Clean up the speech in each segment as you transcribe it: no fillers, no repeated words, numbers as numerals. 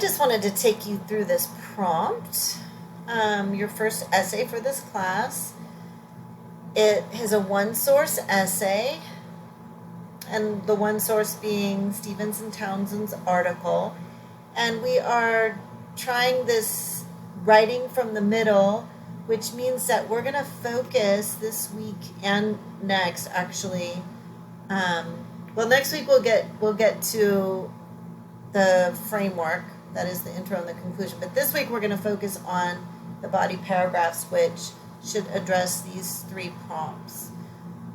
just wanted to take you through this prompt. Your first essay for this class. It is a one source essay, and the one source being Stevens and Townsend's article. And we are trying this writing from the middle, which means that we're going to focus this week and next, actually. Well, next week we'll get to the framework, that is the intro and the conclusion. But this week we're going to focus on the body paragraphs, which should address these three prompts.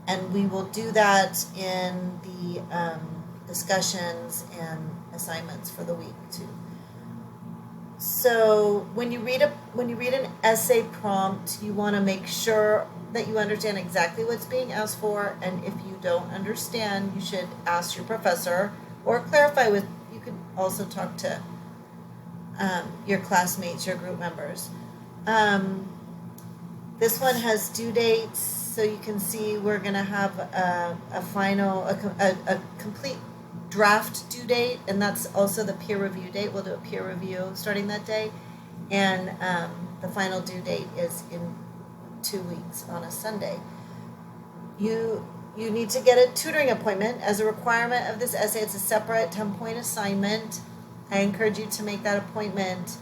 And we will do that in the discussions and assignments for the week too. So when you read an essay prompt, you want to make sure that you understand exactly what's being asked for, and if you don't understand, you should ask your professor or clarify with. You could also talk to your classmates, your group members. This one has due dates, so you can see we're going to have a complete draft due date, and that's also the peer review date. We'll do a peer review starting that day, and the final due date is in 2 weeks on a Sunday. You need to get a tutoring appointment as a requirement of this essay. It's a separate 10-point assignment. I encourage you to make that appointment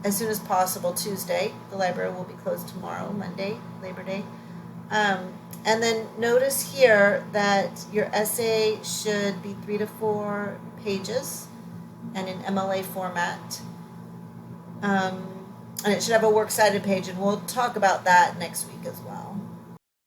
as soon as possible. Tuesday. The library will be closed tomorrow, Monday, Labor Day. And then notice here that your essay should be 3 to 4 pages and in MLA format. And it should have a works cited page, and we'll talk about that next week as well.